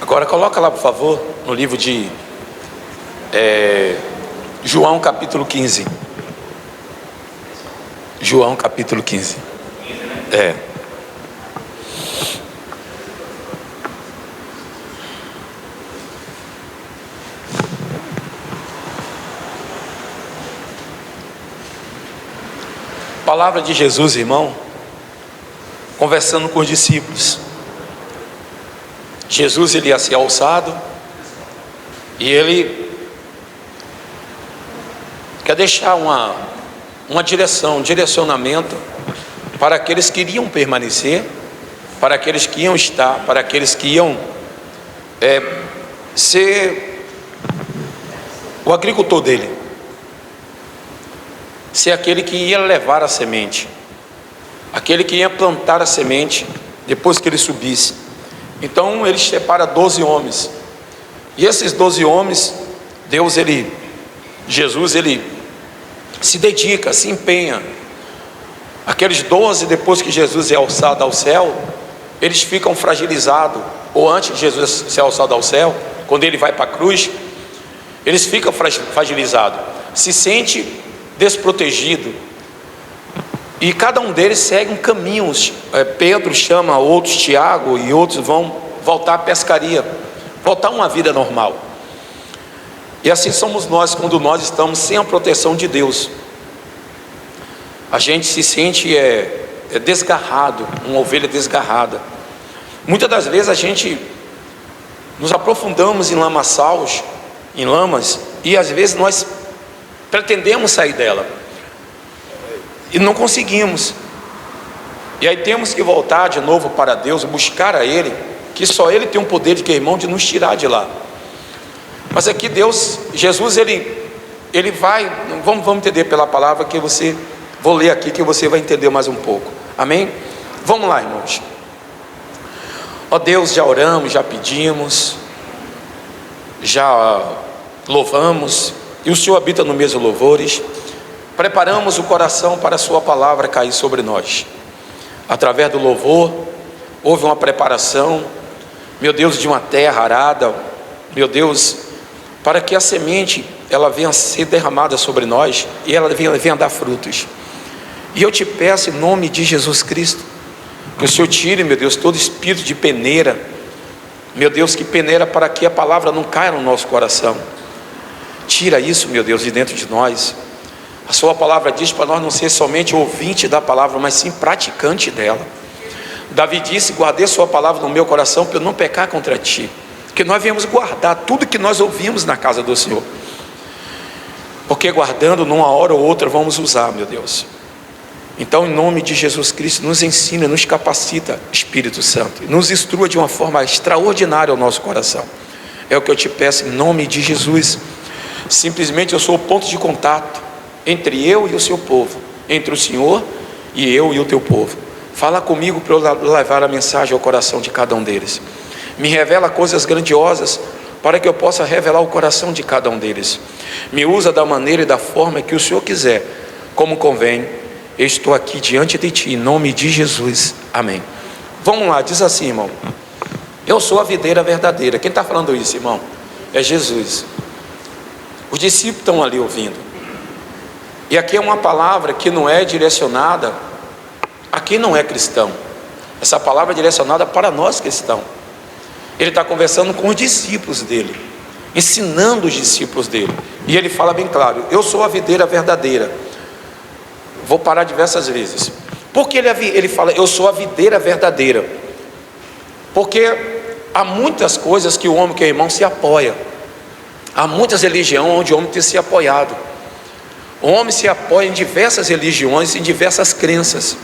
Agora coloca lá, por favor, no livro de João capítulo 15. João capítulo 15. Palavra de Jesus, irmão, conversando com os discípulos. Jesus, ele ia ser alçado e ele quer deixar uma direção, um direcionamento para aqueles que iriam permanecer, para aqueles que iam estar, para aqueles que iam ser o agricultor dele, ser aquele que ia levar a semente, aquele que ia plantar a semente depois que ele subisse. Então ele separa 12 homens, e esses 12 homens, Jesus se dedica, se empenha. Aqueles 12, depois que Jesus é alçado ao céu, eles ficam fragilizados, ou antes de Jesus ser alçado ao céu, quando ele vai para a cruz, eles ficam fragilizados, se sente desprotegido, e cada um deles segue um caminho. Pedro chama outros, Tiago e outros vão voltar à pescaria, voltar a uma vida normal. E assim somos nós quando nós estamos sem a proteção de Deus. A gente se sente desgarrado, uma ovelha desgarrada. Muitas das vezes a gente nos aprofundamos em lamaçais, em lamas, e às vezes nós pretendemos sair dela e não conseguimos. E aí temos que voltar de novo para Deus, buscar a Ele, que só Ele tem um poder de irmão de nos tirar de lá. Mas aqui Jesus, ele vai, vamos entender pela palavra que vou ler aqui que você vai entender mais um pouco. Amém? Vamos lá, irmãos. Ó Deus, já oramos, já pedimos, já louvamos, e o Senhor habita no meio dos louvores. Preparamos o coração para a sua palavra cair sobre nós. Através do louvor, houve uma preparação, meu Deus, de uma terra arada, meu Deus, para que a semente, ela venha a ser derramada sobre nós, e ela venha a dar frutos. E eu te peço em nome de Jesus Cristo, que o Senhor tire, meu Deus, todo espírito de peneira, meu Deus, que peneira para que a palavra não caia no nosso coração. Tira isso, meu Deus, de dentro de nós. A sua palavra diz para nós não ser somente ouvinte da palavra, mas sim praticante dela. Davi disse: guardei sua palavra no meu coração para eu não pecar contra ti. Que nós viemos guardar tudo que nós ouvimos na casa do Senhor, porque guardando, numa hora ou outra vamos usar, meu Deus. Então, em nome de Jesus Cristo, nos ensina, nos capacita, Espírito Santo, nos instrua de uma forma extraordinária ao nosso coração. É o que eu te peço em nome de Jesus. Simplesmente eu sou o ponto de contato entre eu e o seu povo, entre o Senhor e eu e o teu povo. Fala comigo para eu levar a mensagem ao coração de cada um deles. Me revela coisas grandiosas para que eu possa revelar o coração de cada um deles. Me usa da maneira e da forma que o Senhor quiser, como convém. Eu estou aqui diante de ti, em nome de Jesus, amém. Vamos lá, diz assim, irmão: eu sou a videira verdadeira. Quem está falando isso, irmão? É Jesus. Os discípulos estão ali ouvindo, e aqui é uma palavra que não é direcionada a quem não é cristão. Essa palavra é direcionada para nós cristãos. Ele está conversando com os discípulos dele, ensinando os discípulos dele, e ele fala bem claro: eu sou a videira verdadeira. Vou parar diversas vezes. Porque ele fala: eu sou a videira verdadeira? Porque há muitas coisas que o homem, que é irmão, se apoia. Há muitas religiões onde o homem tem se apoiado. O homem se apoia em diversas religiões, em diversas crenças.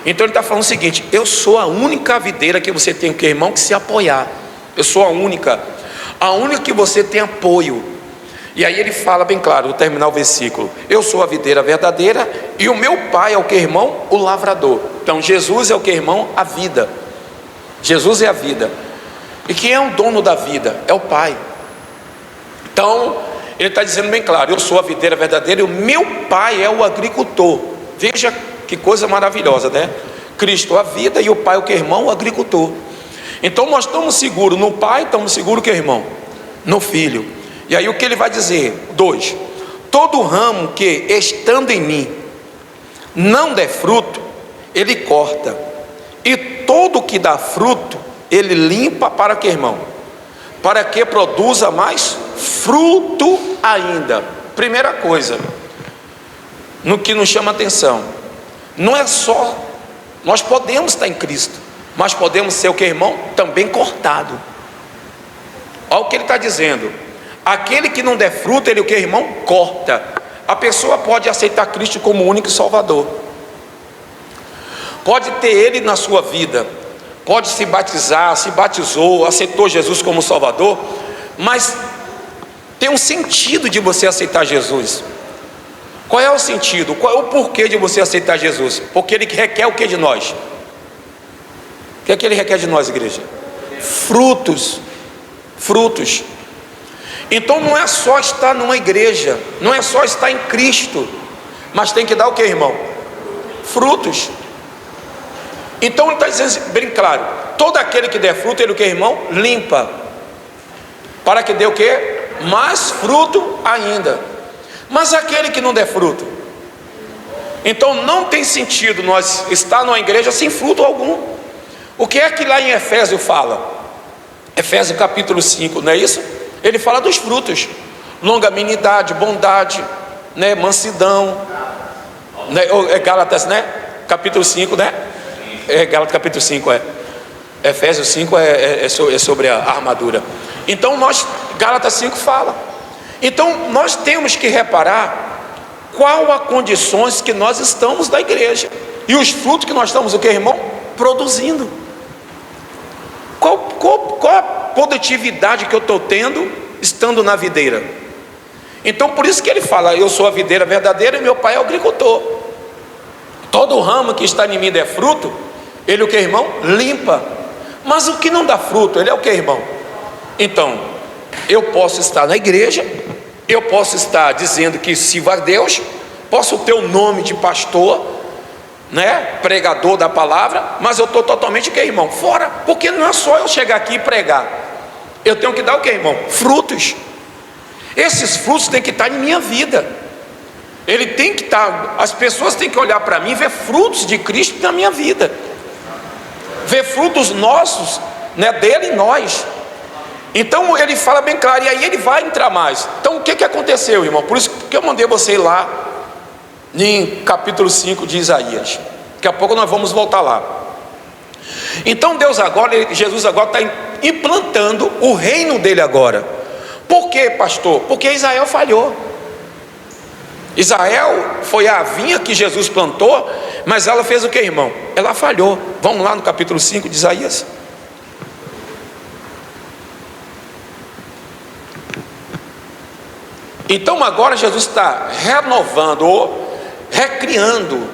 Então ele está falando o seguinte: eu sou a única videira que você tem, que é irmão, que se apoiar. Eu sou a única que você tem apoio. E aí ele fala bem claro, vou terminar o versículo: eu sou a videira verdadeira, e o meu pai é o que, irmão? O lavrador. Então Jesus é o que, irmão? A vida. Jesus é a vida. E quem é o dono da vida? É o Pai. Então ele está dizendo bem claro: eu sou a videira verdadeira e o meu pai é o agricultor. Veja que coisa maravilhosa, né? Cristo a vida e o pai o que, irmão? O agricultor. Então nós estamos seguros no Pai, estamos seguros que, irmão? No Filho. E aí o que ele vai dizer? 2: todo ramo que estando em mim não der fruto, ele corta, e todo que dá fruto, ele limpa, para que, irmão? Para que produza mais fruto ainda. Primeira coisa, no que nos chama atenção, não é só, nós podemos estar em Cristo, mas podemos ser o que, irmão? Também cortado. Olha o que ele está dizendo: aquele que não der fruto, ele o que, irmão? Corta. A pessoa pode aceitar Cristo como único Salvador, pode ter Ele na sua vida, pode se batizar, se batizou, aceitou Jesus como Salvador, mas tem um sentido de você aceitar Jesus. Qual é o sentido? Qual é o porquê de você aceitar Jesus? Porque Ele requer o que de nós? O que é que Ele requer de nós, igreja? Frutos. Frutos. Então não é só estar numa igreja, não é só estar em Cristo, mas tem que dar o que, irmão? Frutos. Então ele está dizendo bem claro: todo aquele que der fruto, ele o que, irmão? Limpa, para que dê o que? Mais fruto ainda. Mas aquele que não der fruto, então não tem sentido nós estar numa igreja sem fruto algum. O que é que lá em Efésios fala? Efésios capítulo 5, não é isso? Ele fala dos frutos: longanimidade, bondade, né? Mansidão, né? É Gálatas, né? Capítulo 5, né? É Gálatas capítulo 5, Efésios 5 é sobre a armadura. Então Gálatas 5 fala. Então nós temos que reparar qual as condições que nós estamos da igreja e os frutos que nós estamos, o que, irmão? Produzindo. Qual a produtividade que eu estou tendo estando na videira? Então por isso que ele fala: eu sou a videira verdadeira e meu pai é o agricultor. Todo ramo que está em mim der fruto, ele o que, irmão? Limpa. Mas o que não dá fruto, ele é o que, irmão? Então eu posso estar na igreja, eu posso estar dizendo que sirvo a Deus, posso ter o nome de pastor, né, pregador da palavra, mas eu estou totalmente o que, irmão? Fora. Porque não é só eu chegar aqui e pregar, eu tenho que dar o que, irmão? Frutos. Esses frutos têm que estar em minha vida. Ele tem que estar, as pessoas têm que olhar para mim e ver frutos de Cristo na minha vida, ver frutos nossos, né, dele em nós. Então ele fala bem claro, e aí ele vai entrar mais. Então o que aconteceu, irmão? Por isso que eu mandei você ir lá em capítulo 5 de Isaías. Daqui a pouco nós vamos voltar lá. Então Jesus agora está implantando o reino dele agora. Por quê, pastor? Porque Israel falhou. Israel foi a vinha que Jesus plantou, mas ela fez o que, irmão? Ela falhou. Vamos lá no capítulo 5 de Isaías. Então agora Jesus está renovando, ou recriando,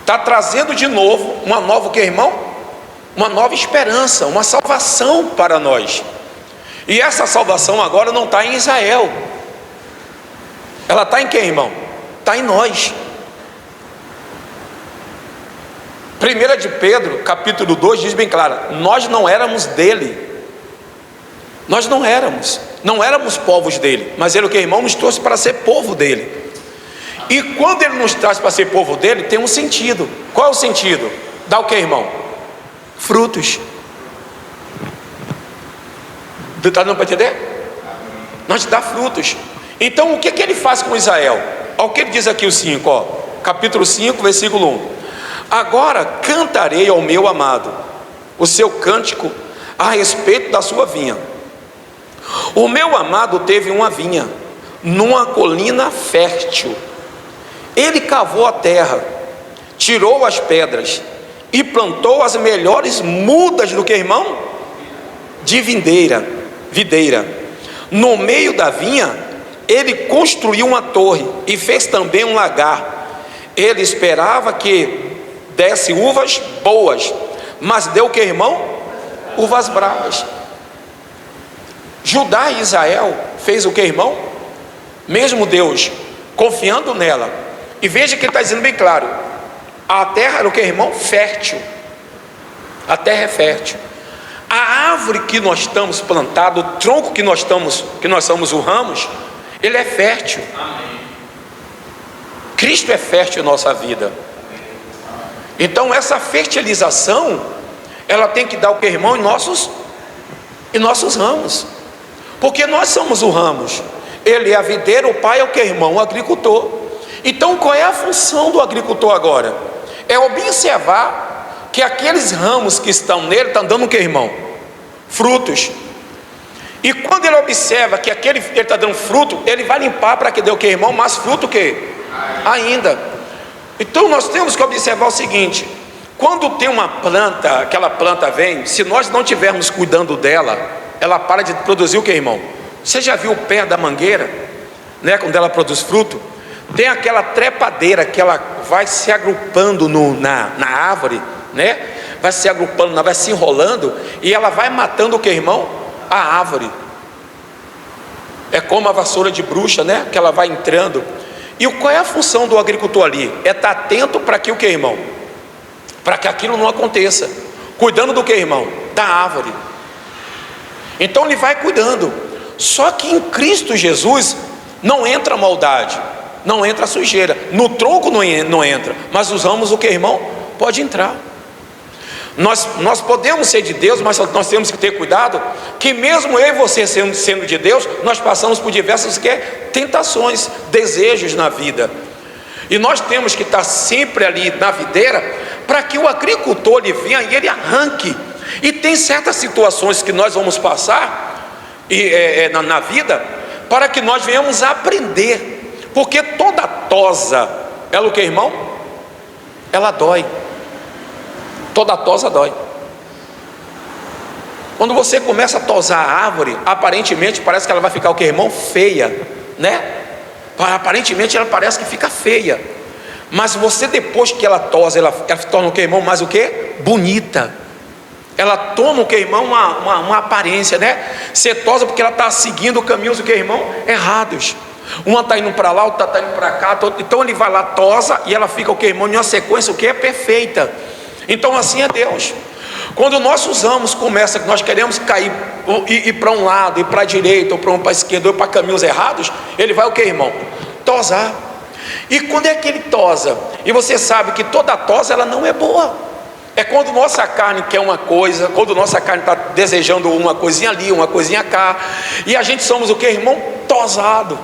está trazendo de novo uma nova, o que, irmão? Uma nova esperança, uma salvação para nós. E essa salvação agora não está em Israel, ela está em quem, irmão? Está em nós. 1 de Pedro capítulo 2 diz bem claro: nós não éramos dele, nós não éramos povos dele, mas ele o que, irmão? Nos trouxe para ser povo dele. E quando ele nos traz para ser povo dele, tem um sentido. Qual é o sentido? Dá o que, irmão? Frutos. Está dando para entender? Nós dá frutos. Então o que ele faz com Israel? Olha o que ele diz aqui o 5, ó, capítulo 5, versículo 1: agora cantarei ao meu amado o seu cântico a respeito da sua vinha. O meu amado teve uma vinha numa colina fértil. Ele cavou a terra, tirou as pedras e plantou as melhores mudas do que, irmão? De videira. No meio da vinha, ele construiu uma torre e fez também um lagar. Ele esperava que desse uvas boas, mas deu o que, irmão? Uvas bravas. Judá e Israel fez o que, irmão? Mesmo Deus confiando nela. E veja que ele está dizendo bem claro: a terra era o que, irmão? Fértil. A terra é fértil. A árvore que nós estamos plantado, o tronco que nós somos o ramos, ele é fértil. Cristo é fértil em nossa vida. Então essa fertilização, ela tem que dar o que, irmão? Em nossos ramos. Porque nós somos o ramos. Ele é a videira, o pai é o que, irmão? O agricultor. Então qual é a função do agricultor agora? É observar que aqueles ramos que estão nele estão dando o que, irmão? Frutos. E quando ele observa que ele está dando fruto, ele vai limpar para que dê o que, irmão? Mais fruto o que? Ainda. Então nós temos que observar o seguinte: quando tem uma planta, aquela planta vem, se nós não estivermos cuidando dela, ela para de produzir o que, irmão? Você já viu o pé da mangueira, né? Quando ela produz fruto, tem aquela trepadeira que ela vai se agrupando na árvore, né? Vai se agrupando, vai se enrolando, e ela vai matando o que, irmão? A árvore. É como a vassoura de bruxa, né? Que ela vai entrando. E qual é a função do agricultor ali? É estar atento para que o que, irmão? Para que aquilo não aconteça. Cuidando do que, irmão? Da árvore. Então ele vai cuidando. Só que em Cristo Jesus não entra maldade, não entra sujeira. No tronco não entra, mas os ramos o que, irmão? Pode entrar. Nós podemos ser de Deus, mas nós temos que ter cuidado, que mesmo eu e você sendo de Deus, nós passamos por diversas tentações, desejos na vida. E nós temos que estar sempre ali na videira, para que o agricultor ele venha e ele arranque. E tem certas situações que nós vamos passar na vida, para que nós venhamos a aprender. Porque toda tosa, ela o que, irmão? Ela dói. Toda tosa dói. Quando você começa a tosar a árvore, aparentemente parece que ela vai ficar o que, irmão? Feia, né? Aparentemente ela parece que fica feia. Mas você, depois que ela tosa, ela torna o que, irmão? Mais o que? Bonita. Ela toma o que, irmão? Uma aparência, né? Você tosa porque ela está seguindo caminhos o que, irmão? Errados. Uma está indo para lá, outra está indo para cá. Então ele vai lá, tosa, e ela fica o que, irmão? Em uma sequência o que? É perfeita. Então assim é Deus. Quando nossos ramos começam, que nós queremos cair, ir para um lado, ir para a direita, ou para a esquerda, ou para caminhos errados, ele vai o que, irmão? Tosar. E quando é que ele tosa? E você sabe que toda tosa ela não é boa. É quando nossa carne quer uma coisa, quando nossa carne está desejando uma coisinha ali, uma coisinha cá, e a gente somos o que, irmão? Tosado.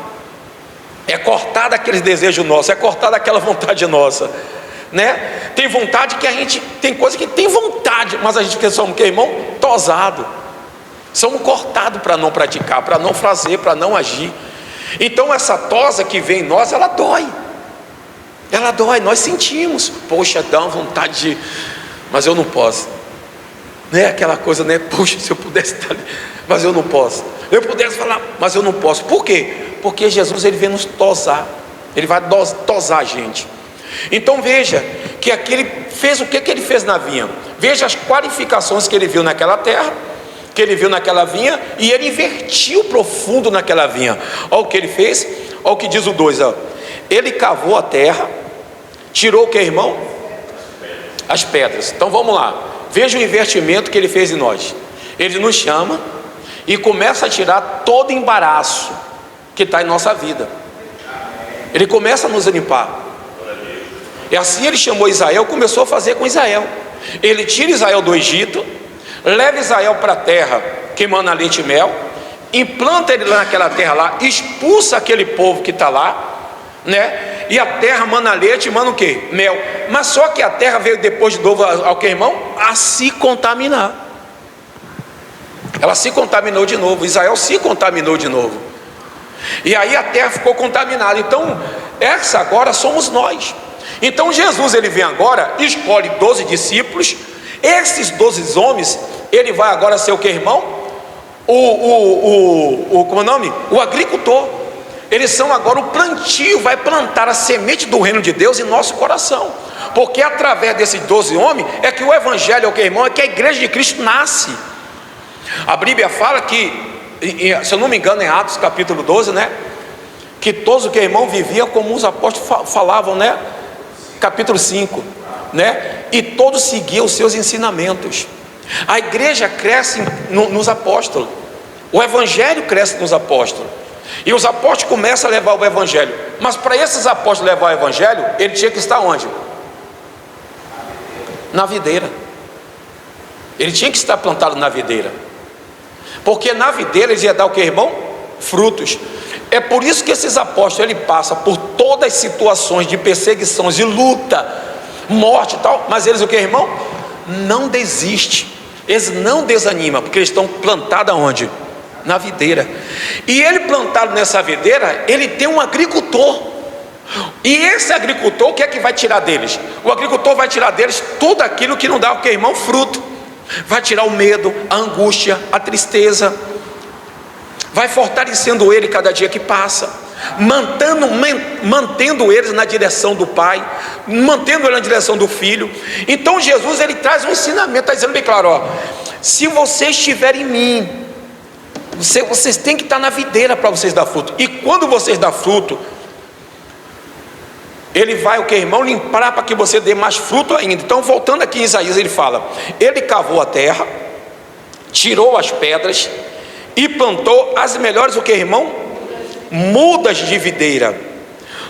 É cortado aqueles desejos nossos, é cortado aquela vontade nossa, né? Tem vontade que a gente, tem coisa que tem vontade, mas a gente quer somos o que, irmão? Tosado. Somos cortados para não praticar, para não fazer, para não agir. Então essa tosa que vem em nós, ela dói. Ela dói, nós sentimos. Poxa, dá uma vontade de... mas eu não posso, né? Aquela coisa, né? Puxa, se eu pudesse estar ali, mas eu não posso. Eu pudesse falar, mas eu não posso. Por quê? Porque Jesus ele vem nos tosar. Ele vai tosar a gente. Então veja que aquele fez o que ele fez na vinha. Veja as qualificações que ele viu naquela terra, que ele viu naquela vinha, e ele invertiu profundo naquela vinha. Olha o que ele fez. Olha o que diz o 2, ó. Ele cavou a terra, tirou o que, irmão? As pedras. Então vamos lá, veja o investimento que ele fez em nós. Ele nos chama e começa a tirar todo embaraço que está em nossa vida. Ele começa a nos limpar. E assim ele chamou Israel, começou a fazer com Israel. Ele tira Israel do Egito, leva Israel para a terra que mana leite e mel, implanta ele lá naquela terra lá, expulsa aquele povo que está lá, né? E a terra mana leite e mana o que? Mel. Mas só que a terra veio depois de novo ao que, irmão? A se contaminar. Ela se contaminou de novo. Israel se contaminou de novo. E aí a terra ficou contaminada. Então essa agora somos nós. Então Jesus ele vem agora, escolhe 12 discípulos. Esses 12 homens, ele vai agora ser o que, irmão? Como é o nome? O agricultor. Eles são agora o plantio, vai plantar a semente do reino de Deus em nosso coração. Porque através desses 12 homens é que o evangelho é o que, irmão? É que a igreja de Cristo nasce. A Bíblia fala que, se eu não me engano, em Atos capítulo 12, né? Que todos o que, irmão, viviam como os apóstolos falavam, né? Capítulo 5, né? E todos seguiam os seus ensinamentos. A igreja cresce nos apóstolos, o evangelho cresce nos apóstolos, e os apóstolos começam a levar o evangelho. Mas para esses apóstolos levar o evangelho, ele tinha que estar onde? Na videira. Ele tinha que estar plantado na videira, porque na videira eles iam dar o que, irmão? Frutos. É por isso que esses apóstolos, ele passa por todas as situações de perseguições, de luta, morte e tal, mas eles o que, irmão? Não desistem, eles não desanimam, porque eles estão plantados aonde? Na videira. E ele plantado nessa videira, ele tem um agricultor, e esse agricultor, o que é que vai tirar deles? O agricultor vai tirar deles tudo aquilo que não dá o que, irmão? Fruto. Vai tirar o medo, a angústia, a tristeza, vai fortalecendo ele cada dia que passa, mantendo eles na direção do Pai, mantendo ele na direção do Filho. Então Jesus, ele traz um ensinamento, está dizendo bem claro, ó, se vocês estiverem em mim, vocês têm que estar na videira para vocês dar fruto, e quando vocês dão fruto, ele vai o que, irmão? Limpar para que você dê mais fruto ainda. Então voltando aqui em Isaías, ele fala, ele cavou a terra, tirou as pedras e plantou as melhores, o que, irmão? Mudas de videira.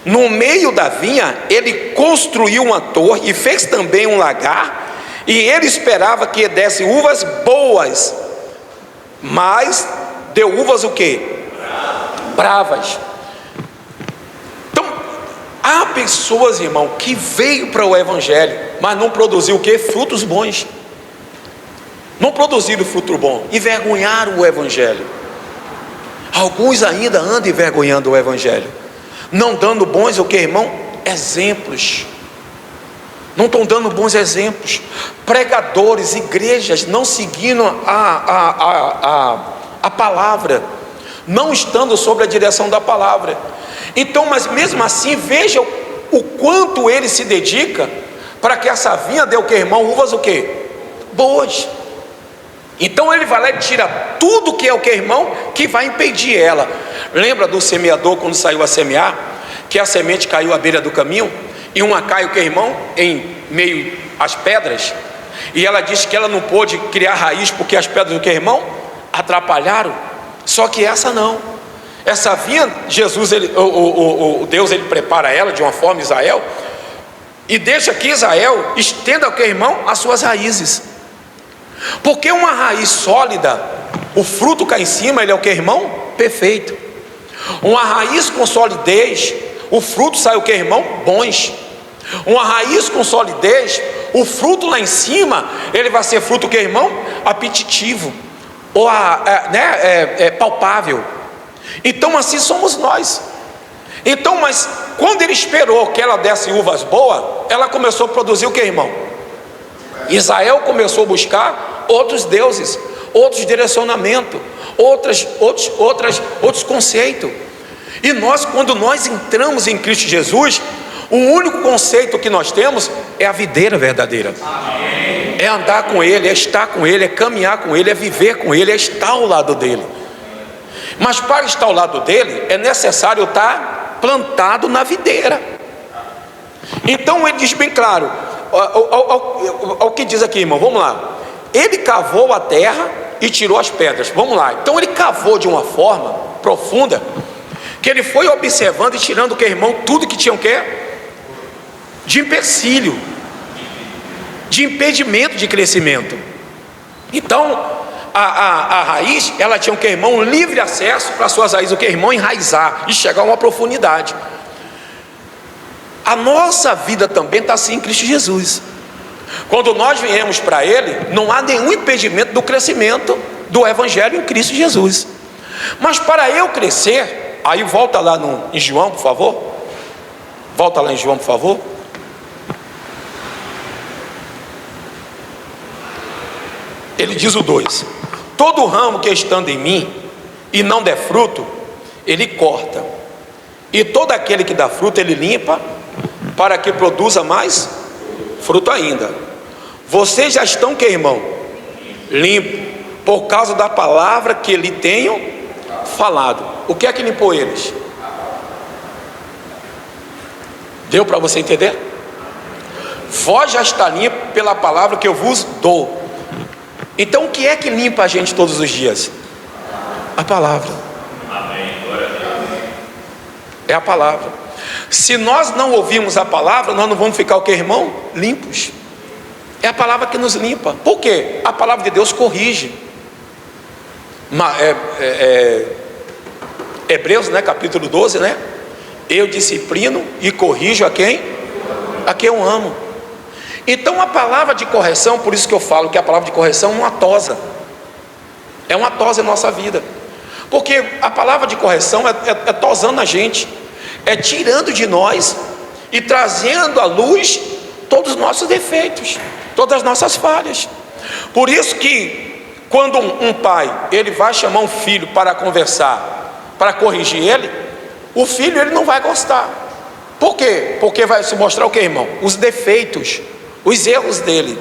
No meio da vinha, ele construiu uma torre e fez também um lagar, e ele esperava que desse uvas boas, mas deu uvas o que? Bravas. Então, há pessoas, irmão, que veio para o evangelho, mas não produziu o que? Frutos bons. Não produziram fruto bom, envergonharam o evangelho. Alguns ainda andam envergonhando o evangelho, não dando bons o que, irmão? Exemplos. Não estão dando bons exemplos. Pregadores, igrejas não seguindo a palavra, não estando sobre a direção da palavra. Então, mas mesmo assim, veja o quanto ele se dedica para que essa vinha dê o que, irmão? Uvas o que? Boas. Então ele vai lá e tira tudo que é o que, irmão? Que vai impedir ela. Lembra do semeador quando saiu a semear? Que a semente caiu à beira do caminho, e uma cai o que, irmão? Em meio às pedras, e ela disse que ela não pôde criar raiz, porque as pedras o que, irmão? Atrapalharam. Só que essa não. Essa vinha, Jesus, Deus, ele prepara ela de uma forma, Israel, e deixa que Israel estenda o que, irmão? As suas raízes. Porque uma raiz sólida, o fruto cai em cima, ele é o que, irmão? Perfeito. Uma raiz com solidez, o fruto sai o que, irmão? Bons. Uma raiz com solidez, o fruto lá em cima, ele vai ser fruto o que, irmão? Apetitivo, ou palpável. Então assim somos nós. Então, mas quando ele esperou que ela desse uvas boas, ela começou a produzir o que, irmão? Israel começou a buscar outros deuses, outros direcionamentos, outros conceitos. E nós, quando nós entramos em Cristo Jesus, o único conceito que nós temos é a videira verdadeira. Amém. É andar com Ele, é estar com Ele, é caminhar com Ele, é viver com Ele, é estar ao lado dEle. Mas para estar ao lado dEle, é necessário estar plantado na videira. Então ele diz bem claro, ao que diz aqui, irmão, vamos lá. Ele cavou a terra e tirou as pedras, vamos lá. Então ele cavou de uma forma profunda, que ele foi observando e tirando o que, irmão? Tudo que tinha o que? De empecilho, de impedimento de crescimento. Então a raiz, ela tinha o que, irmão? Livre acesso para suas raízes, o que, irmão? Enraizar e chegar a uma profundidade. A nossa vida também está assim em Cristo Jesus. Quando nós viemos para Ele, não há nenhum impedimento do crescimento do Evangelho em Cristo Jesus. Mas para eu crescer, aí volta lá em João, por favor. Volta lá em João, por favor. Ele diz o 2: todo ramo que estando em mim e não der fruto, Ele corta, e todo aquele que dá fruto, Ele limpa, para que produza mais fruto ainda. Vocês já estão, que, irmão? Limpo, por causa da palavra que lhe tenho falado. O que é que limpou eles? Deu para você entender? Vós já está limpo pela palavra que eu vos dou. Então o que é que limpa a gente todos os dias? A palavra. É a palavra. Se nós não ouvirmos a palavra, nós não vamos ficar o que, irmão? Limpos. É a palavra que nos limpa. Por quê? A palavra de Deus corrige. Hebreus, capítulo 12, eu disciplino e corrijo a quem? A quem eu amo. Então a palavra de correção, por isso que eu falo que a palavra de correção é uma tosa. É uma tosa em nossa vida. Porque a palavra de correção é tosando a gente, é tirando de nós e trazendo à luz todos os nossos defeitos, todas as nossas falhas. Por isso que quando um pai, ele vai chamar um filho para conversar, para corrigir ele, o filho ele não vai gostar. Por quê? Porque vai se mostrar o que, irmão? Os defeitos, os erros dele.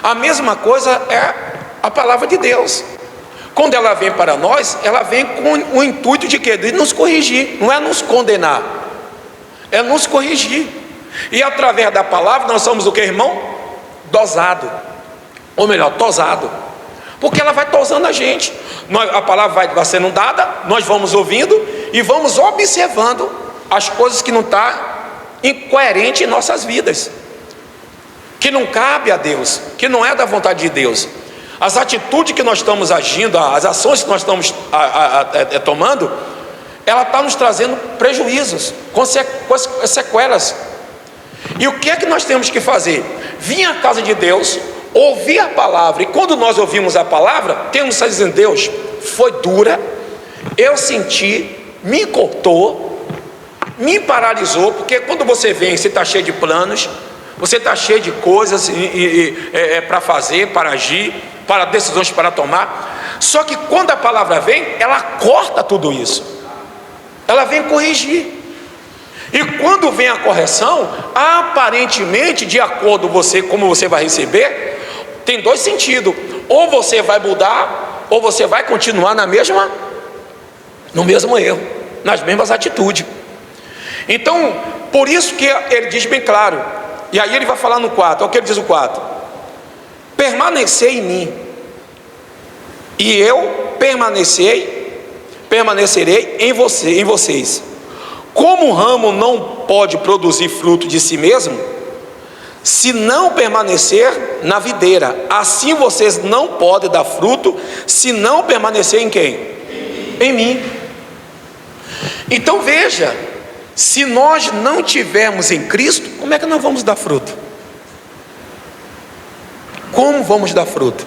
A mesma coisa é a palavra de Deus. Quando ela vem para nós, ela vem com o intuito de quê? De nos corrigir, não é nos condenar, é nos corrigir. E através da palavra nós somos o que, irmão? Dosado, ou melhor, tosado. Porque ela vai tosando a gente. A palavra vai sendo dada, nós vamos ouvindo e vamos observando as coisas que não estão incoerentes em nossas vidas, que não cabe a Deus, que não é da vontade de Deus. As atitudes que nós estamos agindo, as ações que nós estamos tomando, ela está nos trazendo prejuízos, sequelas. E o que é que nós temos que fazer? Vir à casa de Deus, ouvir a palavra, e quando nós ouvimos a palavra, temos que dizer: Deus, foi dura, eu senti, me cortou, me paralisou, porque quando você vem, você está cheio de planos, você está cheio de coisas para fazer, para agir, para decisões para tomar. Só que quando a palavra vem, ela corta tudo isso, ela vem corrigir. E quando vem a correção, aparentemente, de acordo com você, como você vai receber, tem dois sentidos: ou você vai mudar, ou você vai continuar no mesmo erro, nas mesmas atitudes. Então, por isso que ele diz bem claro, e aí ele vai falar no 4, olha o que ele diz no 4: permanecer em mim, e eu permanecerei em vocês. Como o ramo não pode produzir fruto de si mesmo, se não permanecer na videira, assim vocês não podem dar fruto, se não permanecer em quem? Em mim. Então veja, se nós não tivermos em Cristo, como é que nós vamos dar fruto? Como vamos dar fruto?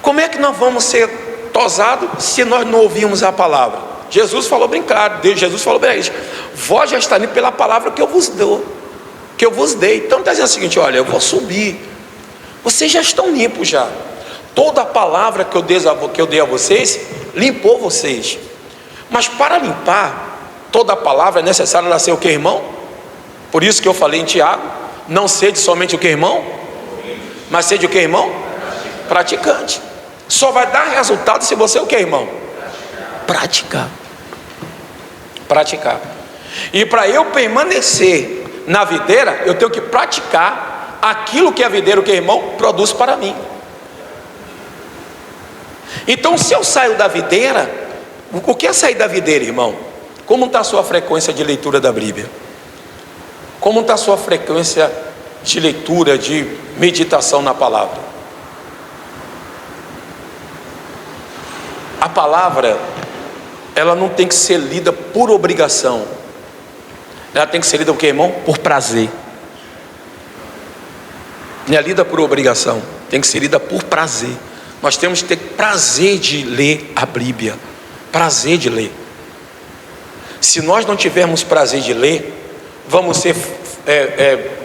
Como é que nós vamos ser tosados se nós não ouvirmos a palavra? Jesus falou bem claro, Jesus falou bem isso: vós já está limpo pela palavra que eu vos dei. Então está dizendo o seguinte: olha, eu vou subir, vocês já estão limpos já. Toda a palavra que eu dei a vocês, limpou vocês. Mas para limpar toda a palavra é necessário ela ser o que, irmão? Por isso que eu falei em Tiago: não sede somente o que, irmão? Mas sede o que, irmão? Praticante. Só vai dar resultado se você o que, irmão? Praticar. E para eu permanecer na videira, eu tenho que praticar aquilo que a videira, o que, irmão, produz para mim. Então, se eu saio da videira, o que é sair da videira, irmão? Como está a sua frequência de leitura da Bíblia? Como está a sua frequência de leitura, de meditação na palavra? A palavra, ela não tem que ser lida por obrigação, ela tem que ser lida o que, irmão? Por prazer. Não é lida por obrigação, tem que ser lida por prazer. Nós temos que ter prazer de ler a Bíblia, prazer de ler. Se nós não tivermos prazer de ler, vamos ser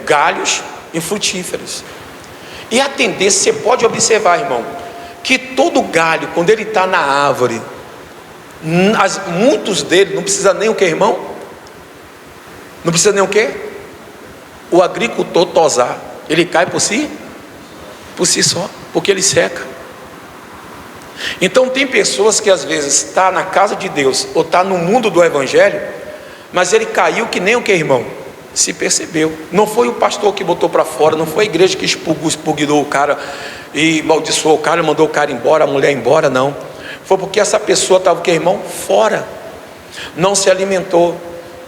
galhos infrutíferos. E a tendência, você pode observar, irmão, que todo galho, quando ele está na árvore, muitos deles não precisa nem o que, irmão? Não precisa nem o que? O agricultor tosar, ele cai por si só, porque ele seca. Então tem pessoas que às vezes está na casa de Deus, ou está no mundo do Evangelho, mas ele caiu que nem o que, irmão? se percebeu. Não foi o pastor que botou para fora, não foi a igreja que expurgou o cara e amaldiçoou o cara, mandou o cara embora, a mulher embora, não. Foi porque essa pessoa estava, que irmão, fora, não se alimentou,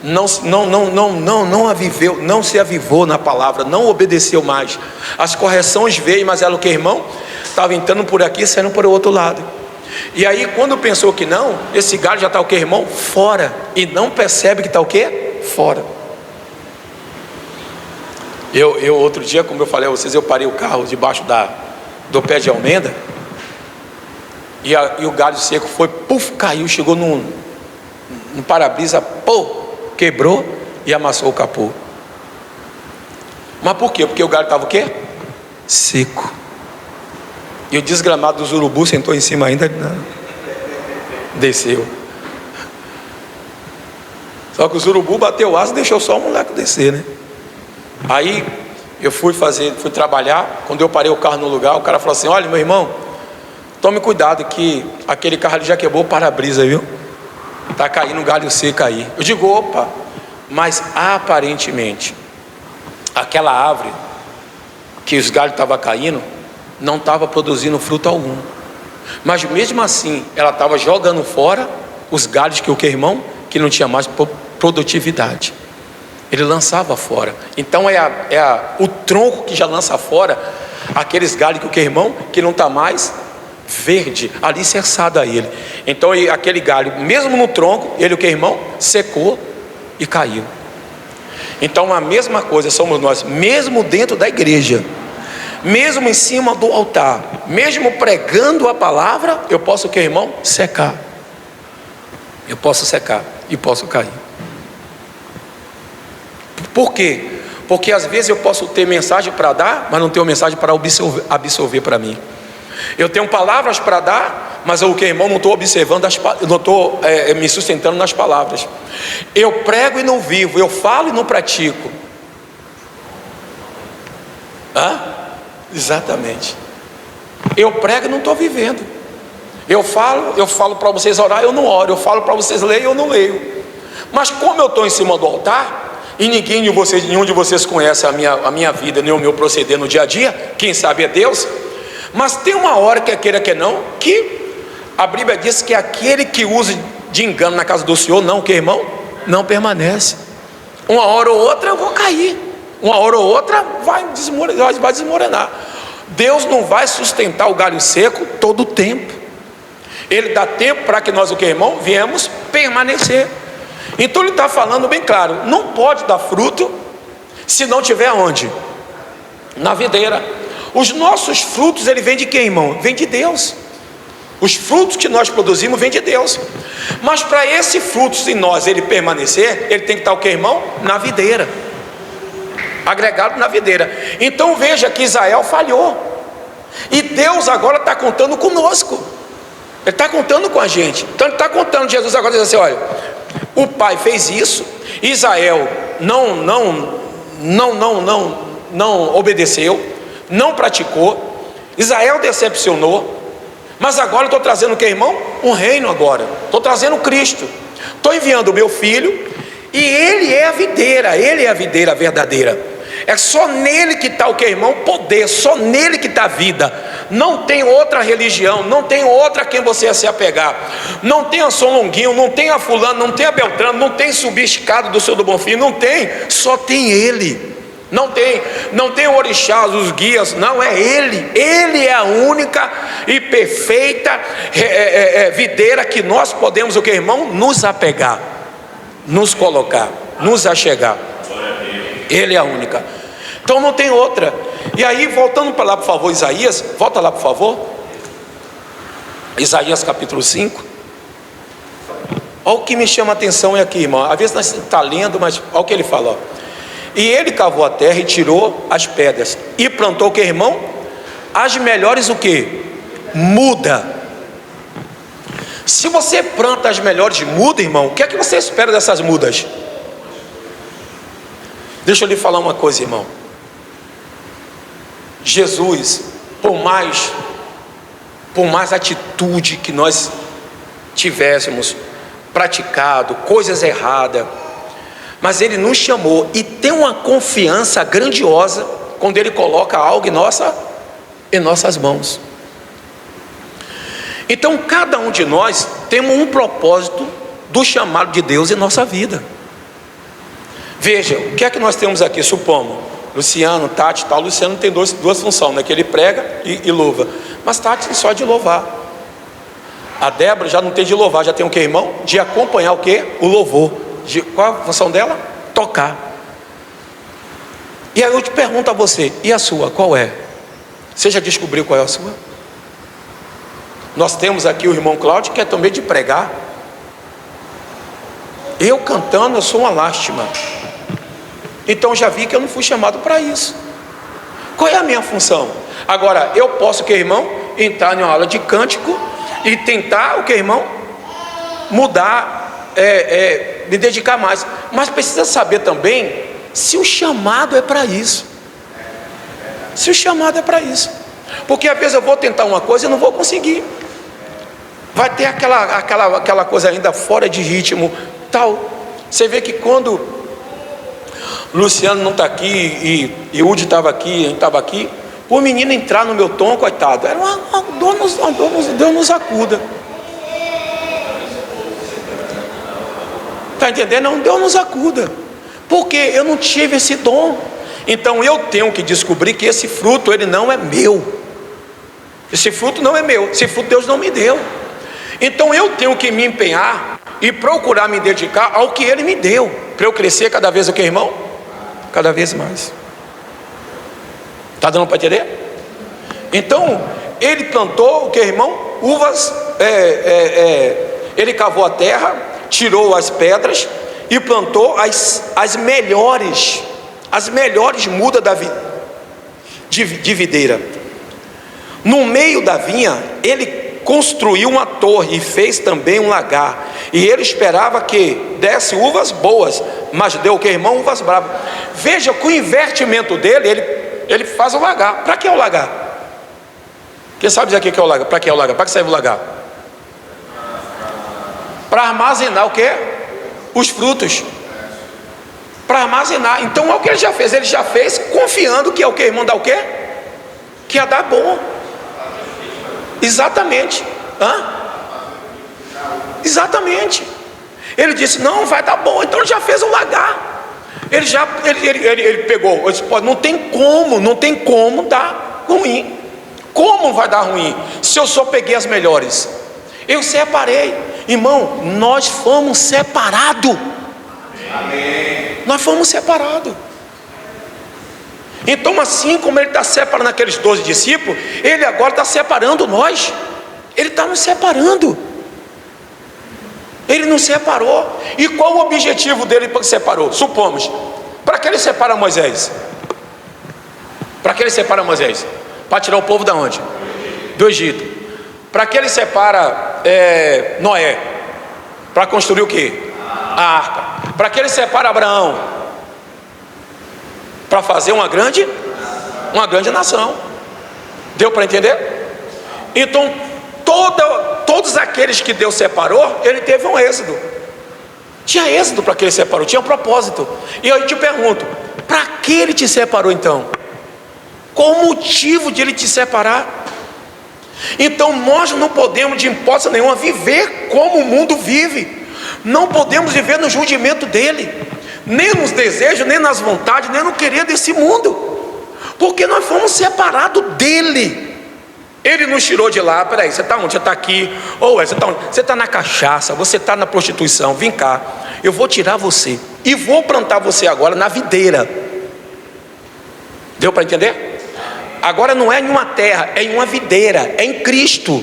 não a viveu, não se avivou na palavra, não obedeceu mais. As correções veio, mas ela, o que, irmão, estava entrando por aqui e saindo por outro lado. E aí, quando pensou que não, esse galho já está, o que, irmão? Fora. E não percebe que está o que? Fora. Eu outro dia, como eu falei a vocês, eu parei o carro debaixo do pé de almenda, e o galho seco foi, puf, caiu, chegou no para-brisa, pô, quebrou e amassou o capô. Mas por quê? Porque o galho estava o quê? Seco. E o desgramado dos urubus sentou em cima ainda, não, desceu. Só que os urubus bateu o aço e deixou só o moleque descer, né? Aí eu fui trabalhar. Quando eu parei o carro no lugar, o cara falou assim: olha, meu irmão, tome cuidado que aquele carro ali já quebrou o para-brisa, viu? Está caindo um galho seco aí. Eu digo, opa, mas aparentemente aquela árvore que os galhos estavam caindo não estava produzindo fruto algum, mas mesmo assim ela estava jogando fora os galhos que, o que, irmão? Que não tinha mais produtividade. Ele lançava fora. Então o tronco que já lança fora aqueles galhos que, o que, irmão? Que não está mais verde, alicerçado a ele. Então aquele galho, mesmo no tronco, ele, o que, irmão? Secou e caiu. Então a mesma coisa somos nós, mesmo dentro da igreja, mesmo em cima do altar, mesmo pregando a palavra, eu posso, o que, irmão? Secar. Eu posso secar e posso cair. Por quê? Porque às vezes eu posso ter mensagem para dar, mas não tenho mensagem para absorver para mim. Eu tenho palavras para dar, mas eu, o que, irmão? Não estou observando, não estou me sustentando nas palavras. Eu prego e não vivo, eu falo e não pratico. Exatamente. Eu prego e não estou vivendo. Eu falo para vocês orar, eu não oro. Eu falo para vocês ler, eu não leio. Mas como eu estou em cima do altar, e nenhum de vocês conhece a minha vida, nem o meu proceder no dia a dia, quem sabe é Deus. Mas tem uma hora, quer queira que não, que a Bíblia diz que aquele que usa de engano na casa do Senhor, não, que, irmão? Não permanece. Uma hora ou outra eu vou cair, uma hora ou outra vai desmoronar. Deus não vai sustentar o galho seco todo o tempo. Ele dá tempo para que nós, o que, irmão? Viemos permanecer. Então ele está falando bem claro: não pode dar fruto se não tiver onde? Na videira. Os nossos frutos, ele vem de quem, irmão? Vem de Deus. Os frutos que nós produzimos vem de Deus. Mas para esse fruto em nós ele permanecer, ele tem que estar, o que, irmão? Na videira, agregado na videira. Então veja que Israel falhou, e Deus agora está contando conosco. Ele está contando com a gente. Então ele está contando. Jesus agora diz assim: olha, o pai fez isso, Israel não obedeceu, não praticou, Israel decepcionou. Mas agora eu estou trazendo o que, irmão? Um reino agora. Estou trazendo Cristo. Estou enviando o meu filho, e ele é a videira verdadeira. É só nele que está, o que, irmão? Poder. Só nele que está a vida. Não tem outra religião, não tem outra a quem você se apegar. Não tem a São Longuinho, não tem a fulano, não tem a Beltrano, não tem subesticado do seu do Bonfim, não tem. Só tem ele. Não tem o orixá, os guias, não, é ele. Ele é a única e perfeita videira que nós podemos, o que, irmão? Nos apegar, nos colocar, nos achegar. Ele é a única. Então não tem outra. E aí, voltando para lá, por favor, Isaías, volta lá, por favor. Isaías capítulo 5. Olha o que me chama a atenção é aqui, irmão. Às vezes nós estamos lendo, mas olha o que ele fala, ó. E ele cavou a terra e tirou as pedras, e plantou, o que, irmão? As melhores, o que? Muda. Se você planta as melhores mudas, irmão, o que é que você espera dessas mudas? Deixa eu lhe falar uma coisa, irmão. Jesus, por mais atitude que nós tivéssemos praticado, coisas erradas, mas Ele nos chamou e tem uma confiança grandiosa quando Ele coloca algo em nossas mãos. Então cada um de nós temos um propósito do chamado de Deus em nossa vida. Veja, o que é que nós temos aqui? Supomos, Luciano, Tati, tal. Luciano tem duas funções, né? Que ele prega e louva, mas Tati só de louvar. A Débora já não tem de louvar, já tem o que, irmão? De acompanhar o que? O louvor. Qual a função dela? Tocar. E aí eu te pergunto a você, e a sua, qual é? Você já descobriu qual é a sua? Nós temos aqui o irmão Cláudio, que é também de pregar. Eu cantando, eu sou uma lástima. Então já vi que eu não fui chamado para isso. Qual é a minha função? Agora, eu posso, que irmão, entrar em uma aula de cântico e tentar, o que, irmão? Mudar, me dedicar mais. Mas precisa saber também se o chamado é para isso. Se o chamado é para isso. Porque às vezes eu vou tentar uma coisa e não vou conseguir. Vai ter aquela coisa ainda fora de ritmo, tal. Você vê que quando Luciano não está aqui e Udi estava aqui, a gente estava aqui, o menino entrar no meu tom, coitado, era Deus nos acuda. Está entendendo? Não, Deus nos acuda. Porque eu não tive esse dom. Então eu tenho que descobrir que esse fruto, ele não é meu. Esse fruto não é meu. Esse fruto Deus não me deu. Então eu tenho que me empenhar e procurar me dedicar ao que Ele me deu, para eu crescer cada vez o que, irmão? Cada vez mais. Está dando para entender? Então ele plantou o que, irmão? Uvas. Ele cavou a terra, tirou as pedras e plantou as melhores mudas de videira. No meio da vinha ele construiu uma torre e fez também um lagar, e ele esperava que desse uvas boas, mas deu o que, irmão? Uvas bravas. Veja, com o investimento dele, ele faz o lagar. Para que é o lagar? Quem sabe dizer o que é o lagar? Para que é o lagar? Para que serve o lagar? Para armazenar o que? Os frutos. Para armazenar. Então é o que ele já fez. Ele já fez confiando que é o que, irmão? Dá o que? Que ia dar bom. Exatamente. Exatamente. Ele disse, não, vai dar bom. Então ele já fez um lagar. Ele pegou, ele disse, não tem como dar ruim. Como vai dar ruim? Se eu só peguei as melhores. Eu separei. Irmão, nós fomos separados. Amém. Nós fomos separados. Então, assim como ele está separando aqueles 12 discípulos, ele agora está separando nós. Ele está nos separando. Ele nos separou. E qual o objetivo dele para que separou? Supomos, para que ele separa Moisés? Para que ele separa Moisés? Para tirar o povo da onde? Do Egito. Para que ele separa Noé? Para construir o que? A arca. Para que ele separa Abraão? Para fazer uma grande nação. Deu para entender? Então todos aqueles que Deus separou, ele teve um êxodo. Tinha êxodo para que ele separou, tinha um propósito. E eu te pergunto, para que ele te separou então? Qual o motivo de ele te separar? Então nós não podemos de hipótese nenhuma viver como o mundo vive. Não podemos viver no julgamento dele, nem nos desejos, nem nas vontades, nem no querer desse mundo, porque nós fomos separados dele. Ele nos tirou de lá. Peraí, você está onde? Você está aqui? Ou você está onde? Você está na cachaça, você está na prostituição. Vem cá, eu vou tirar você e vou plantar você agora na videira. Deu para entender? Agora não é em uma terra, é em uma videira, é em Cristo.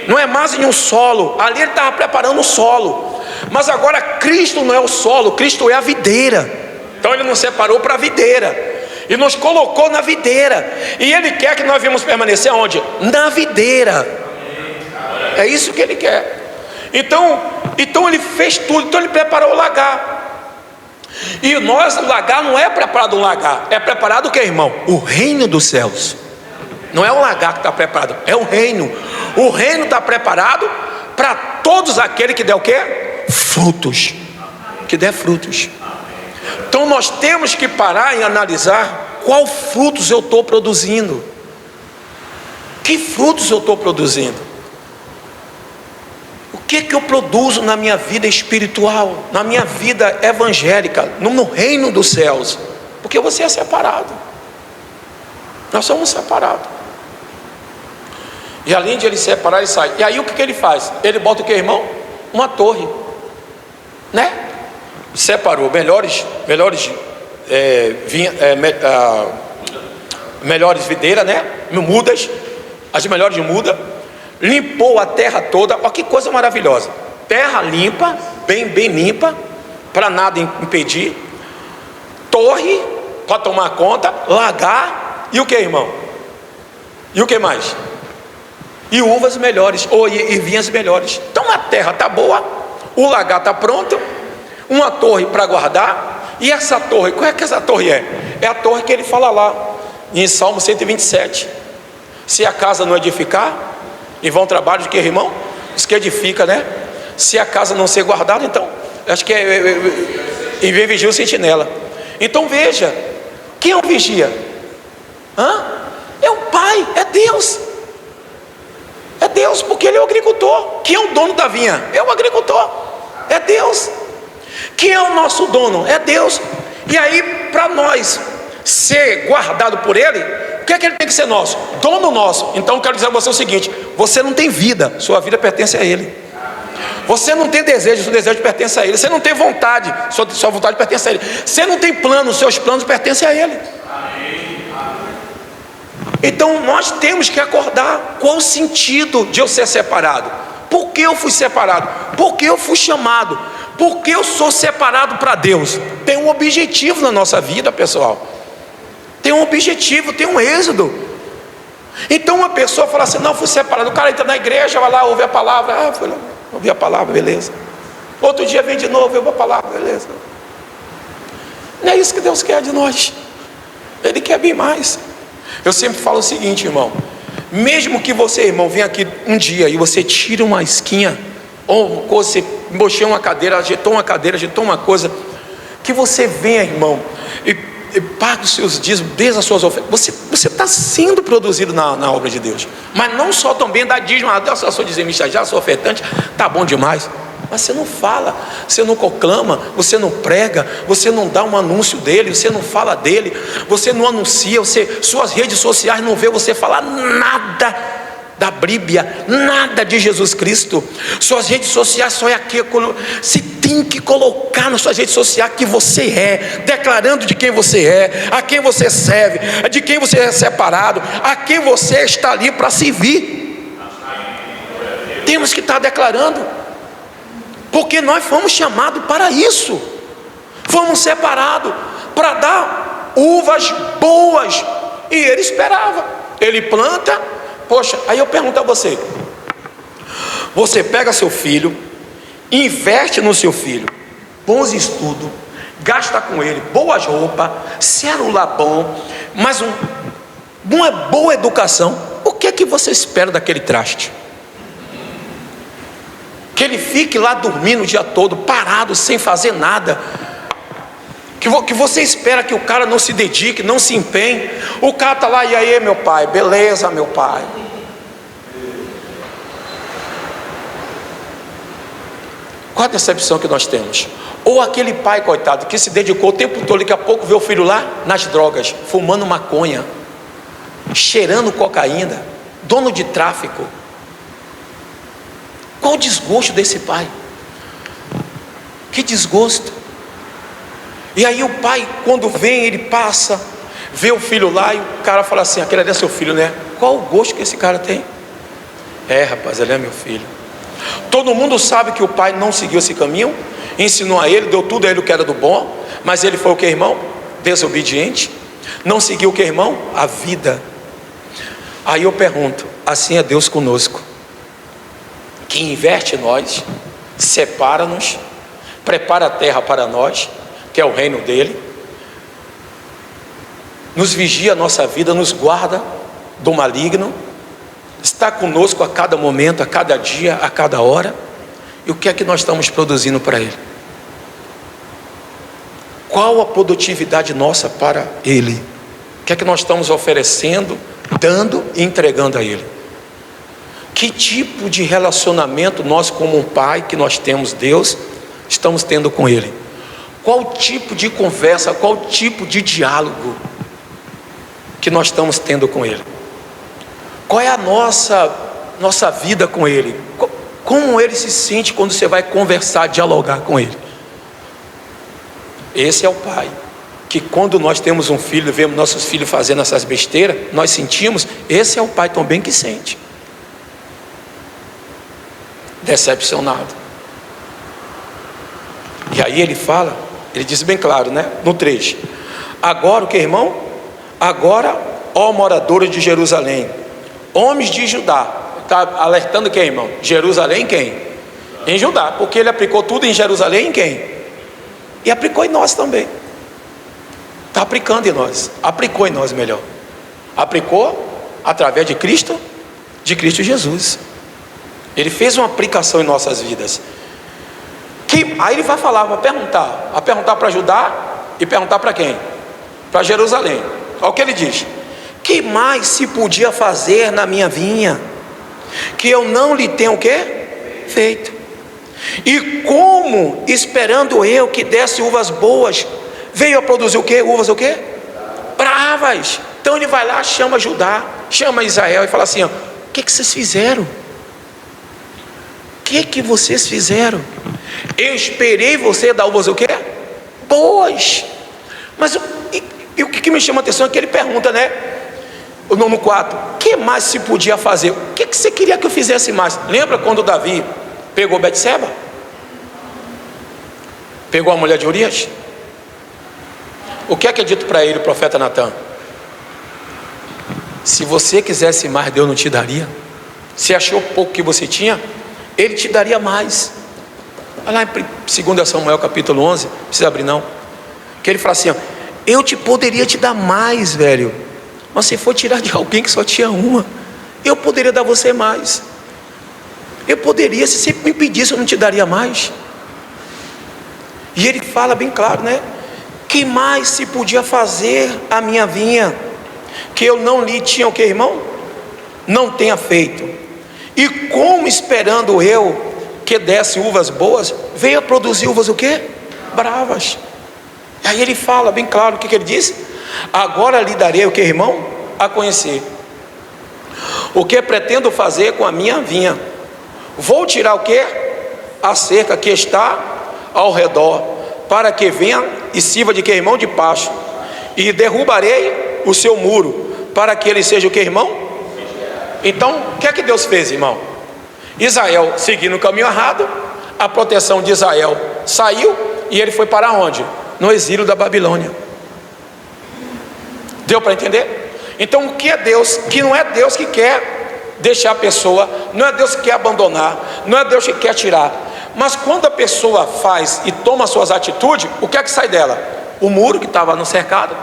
Não é mais em um solo. Ali ele estava preparando o solo, mas agora Cristo não é o solo, Cristo é a videira. Então ele nos separou para a videira e nos colocou na videira, e ele quer que nós venhamos permanecer onde? Na videira. É isso que ele quer. Então ele fez tudo. Então ele preparou o lagar. E o lagar não é preparado um lagar, é preparado o que, irmão? O reino dos céus. Não é o lagar que está preparado, é o reino. O reino está preparado para todos aqueles que der o quê? Frutos. Que der frutos. Então nós temos que parar e analisar qual frutos eu estou produzindo. Que frutos eu estou produzindo? O que eu produzo na minha vida espiritual, na minha vida evangélica, no reino dos céus? Porque você é separado. Nós somos separados. E além de ele separar, ele sai. E aí o que ele faz? Ele bota o que, irmão? Uma torre, né? Separou melhores videiras, né? Mudas, as melhores mudas. Limpou a terra toda. Olha que coisa maravilhosa. Terra limpa, bem limpa, para nada impedir. Torre para tomar conta, lagar. E o que, irmão? E o que mais? E uvas melhores, e vinhas melhores. Então a terra está boa, o lagar está pronto, uma torre para guardar. E essa torre, qual é que essa torre é? É a torre que ele fala lá em Salmo 127. Se a casa não edificar, em vão trabalho de que, irmão? Os que edifica, né? Se a casa não ser guardada, então acho que e vem vigia o sentinela. Então veja, quem é o vigia? É o Pai, é Deus. É Deus, porque Ele é o agricultor. Quem é o dono da vinha? É o agricultor, é Deus. Quem é o nosso dono? É Deus. E aí, para nós ser guardado por Ele, o que é que Ele tem que ser nosso? Dono nosso. Então eu quero dizer a você o seguinte: você não tem vida, sua vida pertence a Ele. Você não tem desejo, seu desejo pertence a Ele. Você não tem vontade, sua vontade pertence a Ele. Você não tem planos, seus planos pertencem a Ele. Então nós temos que acordar. Qual o sentido de eu ser separado? Por que eu fui separado? Por que eu fui chamado? Por que eu sou separado para Deus? Tem um objetivo na nossa vida, pessoal. Tem um objetivo, tem um êxodo. Então uma pessoa fala assim: não, fui separado. O cara entra na igreja, vai lá, ouve a palavra. Foi lá, ouvi a palavra, beleza. Outro dia vem de novo, ouve a palavra, beleza. Não é isso que Deus quer de nós. Ele quer bem mais. Eu sempre falo o seguinte, irmão: mesmo que você, irmão, venha aqui um dia e você tira uma esquinha, ou você mexeu uma cadeira, ajeitou uma coisa, que você venha, irmão, e paga os seus dízimos, dê as suas ofertas, você está sendo produzido na obra de Deus. Mas não só também dar dízimo, eu sou dizimista, já sou ofertante, tá bom demais. Mas você não fala, você não proclama, você não prega, você não dá um anúncio dele, você não fala dele, você não anuncia, suas redes sociais não vê você falar nada da Bíblia, nada de Jesus Cristo. Suas redes sociais só é aquilo. Você tem que colocar nas suas redes sociais que você é, declarando de quem você é, a quem você serve, de quem você é separado, a quem você está ali para servir. Temos que estar declarando. Porque nós fomos chamados para isso. Fomos separados para dar uvas boas. E ele esperava. Ele planta. Poxa, aí eu pergunto a você: você pega seu filho, investe no seu filho, bons estudos, gasta com ele boas roupas, celular bom, mas uma boa educação. O que é que você espera daquele traste? Que ele fique lá dormindo o dia todo, parado, sem fazer nada. Que você espera que o cara não se dedique, não se empenhe. O cara está lá: e aí, meu pai? Beleza, meu pai. Qual a decepção que nós temos? Ou aquele pai, coitado, que se dedicou o tempo todo, daqui a pouco vê o filho lá nas drogas, fumando maconha, cheirando cocaína, dono de tráfico. Qual o desgosto desse pai? Que desgosto. E aí o pai, quando vem, ele passa, vê o filho lá, e o cara fala assim: aquele ali é seu filho, né? Qual o gosto que esse cara tem? É, rapaz, ele é meu filho. Todo mundo sabe que o pai não seguiu esse caminho, ensinou a ele, deu tudo a ele o que era do bom, mas ele foi o que, irmão? Desobediente. Não seguiu o que, irmão? A vida. Aí eu pergunto: assim é Deus conosco, que inverte em nós, separa-nos, prepara a terra para nós, que é o reino dele, nos vigia a nossa vida, nos guarda do maligno, está conosco a cada momento, a cada dia, a cada hora. E o que é que nós estamos produzindo para ele? Qual a produtividade nossa para Ele? O que é que nós estamos oferecendo, dando e entregando a Ele? Que tipo de relacionamento nós, como um pai que nós temos Deus, estamos tendo com Ele? Qual tipo de conversa, qual tipo de diálogo que nós estamos tendo com Ele? Qual é a nossa vida com Ele? Como Ele se sente quando você vai conversar, dialogar com Ele? Esse é o pai, que quando nós temos um filho, vemos nossos filhos fazendo essas besteiras, nós sentimos. Esse é o pai também que sente. Decepcionado. E aí ele fala, ele diz bem claro, né? No 3: agora o que, irmão? Agora, ó moradores de Jerusalém, homens de Judá. Está alertando quem, irmão? Jerusalém quem? Em Judá, porque ele aplicou tudo em Jerusalém em quem? E aplicou em nós também. Está aplicando em nós. Aplicou em nós melhor. Aplicou através de Cristo Jesus. Ele fez uma aplicação em nossas vidas. Aí ele vai falar, vai perguntar para Judá e perguntar para quem? Para Jerusalém. Olha o que ele diz: que mais se podia fazer na minha vinha, que eu não lhe tenho o quê? Feito. E como, esperando eu que desse uvas boas, veio a produzir o quê? Uvas o quê? Bravas. Então ele vai lá, chama Judá, chama Israel e fala assim: ó, o que vocês fizeram? O que vocês fizeram? Eu esperei você dar uvas o quê? Boas. Mas e o que me chama a atenção é que ele pergunta, né? No 4: o que mais se podia fazer? O que você queria que eu fizesse mais? Lembra quando Davi pegou Betseba? Pegou a mulher de Urias? O que é dito para ele o profeta Natã? Se você quisesse mais, Deus não te daria. Se achou pouco que você tinha, Ele te daria mais. Olha lá em 2 Samuel capítulo 11, não precisa abrir não, que ele fala assim: ó, eu poderia te dar mais, velho, mas se for tirar de alguém que só tinha uma, eu poderia dar você mais. Eu poderia, se você me pedisse, eu não te daria mais. E ele fala bem claro, né? Que mais se podia fazer a minha vinha, que eu não lhe tinha o que, irmão? Não tenha feito. E como, esperando eu que desse uvas boas, veio a produzir uvas o quê? Bravas. E aí ele fala bem claro, o que ele disse? Agora lhe darei o que, irmão? A conhecer o que pretendo fazer com a minha vinha. Vou tirar o que? A cerca que está ao redor, para que venha e sirva de que, irmão? De pasto. E derrubarei o seu muro, para que ele seja o que, irmão? Então, o que é que Deus fez, irmão? Israel seguindo o caminho errado, a proteção de Israel saiu, e ele foi para onde? No exílio da Babilônia. Deu para entender? Então, o que é Deus? Que não é Deus que quer deixar a pessoa, não é Deus que quer abandonar, não é Deus que quer tirar. Mas quando a pessoa faz e toma suas atitudes, o que é que sai dela? O muro que estava no cercado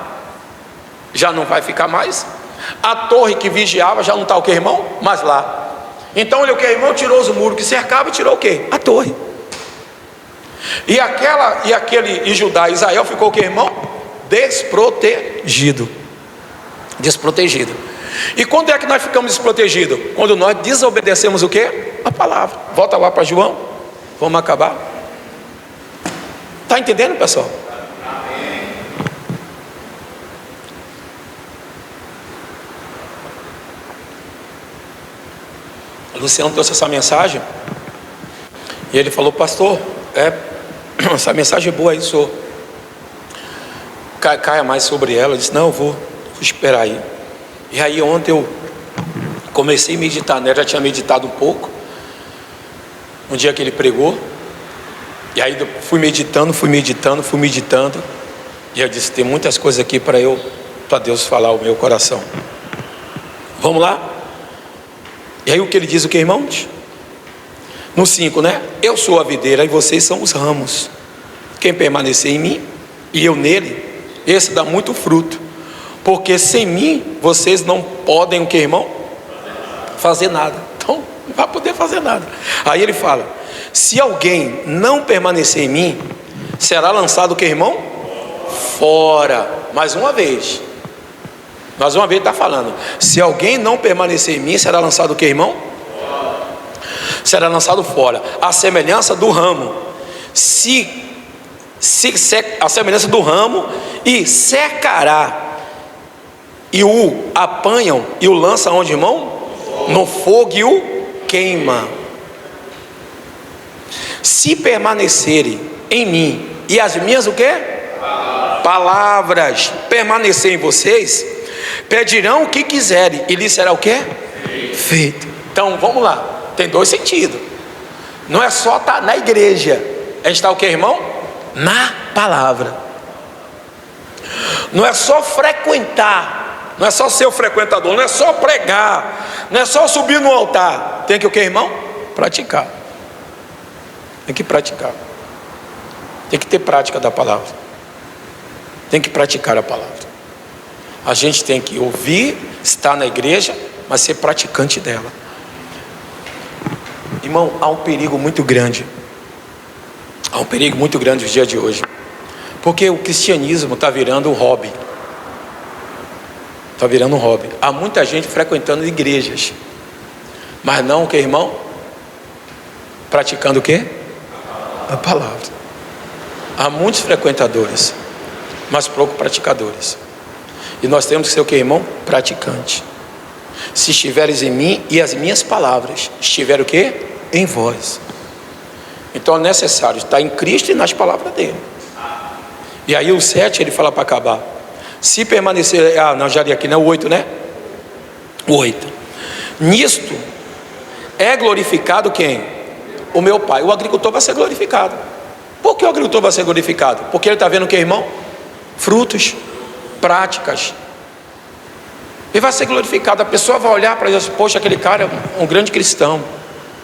já não vai ficar mais. A torre que vigiava já não está o que, irmão? Mas lá. Então ele o que, irmão? Tirou os muros que cercavam e tirou o que? A torre. E Judá e Israel ficou o que, irmão? Desprotegido. E quando é que nós ficamos desprotegidos? Quando nós desobedecemos o que? A palavra. Volta lá para João. Vamos acabar. Está entendendo, pessoal? O Luciano trouxe essa mensagem e ele falou: pastor, essa mensagem é boa aí, senhor, caia mais sobre ela. Eu disse: não, eu vou esperar aí. E aí ontem eu comecei a meditar nela, já tinha meditado um pouco no dia que ele pregou, e aí eu fui meditando, e eu disse: tem muitas coisas aqui para Deus falar o meu coração. Vamos lá? E aí o que ele diz, o que, irmãos? No 5, né? Eu sou a videira e vocês são os ramos. Quem permanecer em mim e eu nele, esse dá muito fruto, porque sem mim vocês não podem o que, irmão? Fazer nada. Então não vai poder fazer nada. Aí ele fala: se alguém não permanecer em mim, será lançado o que, irmão? fora. Mais uma vez está falando: se alguém não permanecer em mim, será lançado o que, irmão? Será lançado fora. A semelhança do ramo, a semelhança do ramo, e secará, e o apanham e o lançam onde, irmão? No fogo, e o queima. Se permanecerem em mim e as minhas o quê? Palavras permanecer em vocês, pedirão o que quiserem e lhes será o quê? Feito. Então vamos lá, tem dois sentidos. Não é só estar na igreja, é estar o quê, irmão? Na palavra. Não é só frequentar, não é só ser o frequentador, não é só pregar, não é só subir no altar. Tem que o quê, irmão? Praticar. Tem que praticar. Tem que ter prática da palavra. Tem que praticar a palavra. A gente tem que ouvir, estar na igreja, mas ser praticante dela. Irmão, há um perigo muito grande. Há um perigo muito grande nos dias de hoje. Porque o cristianismo está virando um hobby. Está virando um hobby. Há muita gente frequentando igrejas, mas não o que, irmão? Praticando o quê? A palavra. Há muitos frequentadores, mas poucos praticadores. E nós temos que ser o que, irmão? Praticante. Se estiveres em mim e as minhas palavras estiverem o quê? Em vós. Então é necessário estar em Cristo e nas palavras dele. E aí o 7 ele fala para acabar. Se permanecer, não, já li aqui, né? O 8, né? O 8. Nisto é glorificado quem? O meu Pai. O agricultor vai ser glorificado. Por que o agricultor vai ser glorificado? Porque ele está vendo o que, irmão? Frutos, práticas. Ele vai ser glorificado. A pessoa vai olhar para Deus: poxa, aquele cara é um grande cristão.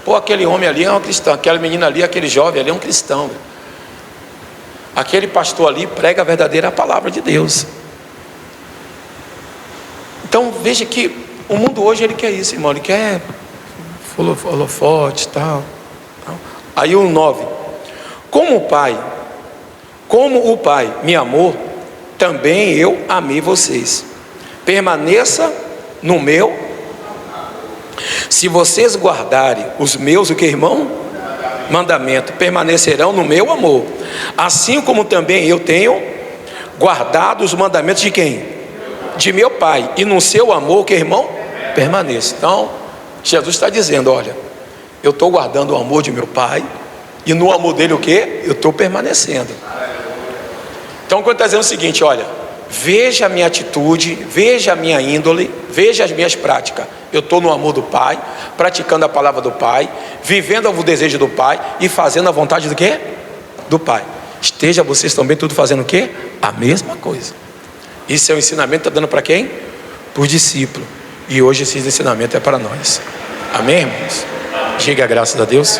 Pô, aquele homem ali é um cristão. Aquela menina ali, aquele jovem ali é um cristão. Aquele pastor ali prega a verdadeira palavra de Deus. Então veja que o mundo hoje ele quer isso, irmão. Ele quer holofote e tal. Aí o 9. Como o Pai me amou, também eu amei vocês. Permaneça no meu. Se vocês guardarem os meus, o que, irmão? Mandamento, permanecerão no meu amor. Assim como também eu tenho guardado os mandamentos de quem? De meu Pai. E no seu amor, o que, irmão? Permaneça. Então, Jesus está dizendo: olha, eu estou guardando o amor de meu Pai, e no amor dele o que? Eu estou permanecendo. Então, quando está dizendo o seguinte: olha, veja a minha atitude, veja a minha índole, veja as minhas práticas. Eu estou no amor do Pai, praticando a palavra do Pai, vivendo o desejo do Pai e fazendo a vontade do quê? Do Pai. Esteja vocês também tudo fazendo o quê? A mesma coisa. Isso é o ensinamento que está dando para quem? Para os discípulos. E hoje esse ensinamento é para nós. Amém, irmãos? Diga graças a Deus.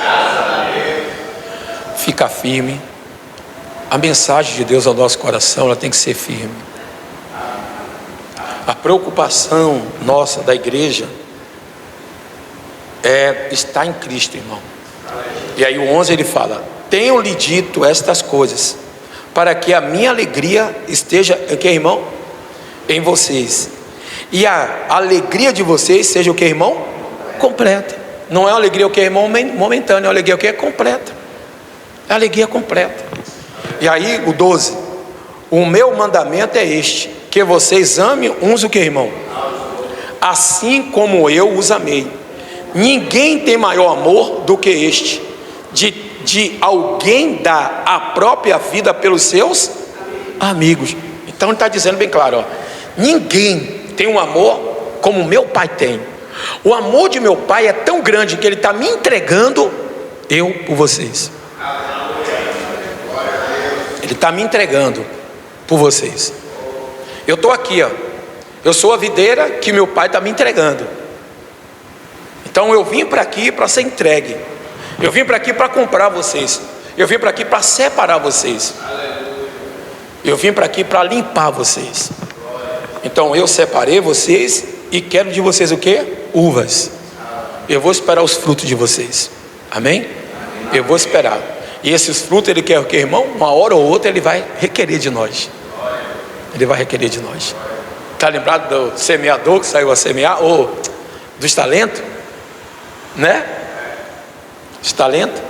Fica firme. A mensagem de Deus ao nosso coração, ela tem que ser firme. A preocupação nossa da igreja é estar em Cristo, irmão. E aí o 11 ele fala: tenho-lhe dito estas coisas, para que a minha alegria esteja, o que, irmão? Em vocês. E a alegria de vocês seja o que, irmão? Completa. Não é uma alegria o que, irmão? Momentânea, é uma alegria o que? É completa. É a alegria completa. E aí o 12: o meu mandamento é este, que vocês amem uns o que, irmão? Assim como eu os amei. Ninguém tem maior amor do que este, de alguém dar a própria vida pelos seus amigos. Então ele está dizendo bem claro, ó, ninguém tem um amor como meu Pai tem. O amor de meu Pai é tão grande que ele está me entregando eu por vocês. Ele está me entregando por vocês. Eu estou aqui, ó. Eu sou a videira que meu Pai está me entregando. Então eu vim para aqui para ser entregue. Eu vim para aqui para comprar vocês. Eu vim para aqui para separar vocês. Eu vim para aqui para limpar vocês. Então eu separei vocês e quero de vocês o quê? Uvas. Eu vou esperar os frutos de vocês. Amém? Eu vou esperar. E esses frutos ele quer o quê, irmão? Uma hora ou outra ele vai requerer de nós. Ele vai requerer de nós. Está lembrado do semeador que saiu a semear? Ou dos talentos? Né? Os talentos.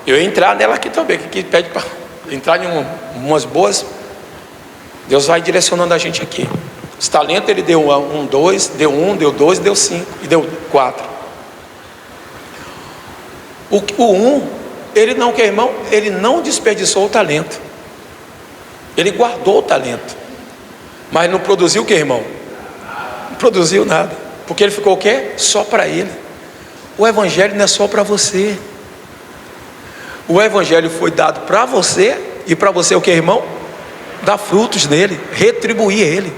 Eu ia entrar nela aqui também, que pede para entrar em umas boas. Deus vai direcionando a gente aqui. Os talentos ele deu dois, deu 2, deu 5 e deu 4. O ele não, que irmão, ele não desperdiçou o talento. Ele guardou o talento. Mas não produziu o que, irmão? Não produziu nada. Porque ele ficou o quê? Só para ele. O evangelho não é só para você. O evangelho foi dado para você. E para você o que, irmão? Dar frutos nele, retribuir ele.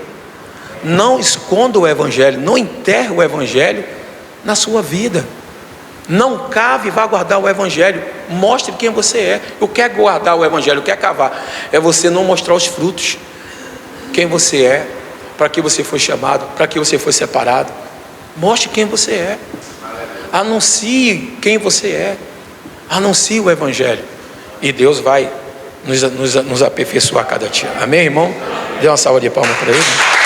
Não esconda o evangelho, não enterre o evangelho na sua vida. Não cave e vá guardar o evangelho. Mostre quem você é. O que é guardar o evangelho? O que é cavar? É você não mostrar os frutos. Quem você é, para que você foi chamado, para que você foi separado. Mostre quem você é. Anuncie quem você é. Anuncie o evangelho. E Deus vai nos aperfeiçoar cada dia. Amém, irmão? Dê uma salva de palmas para ele.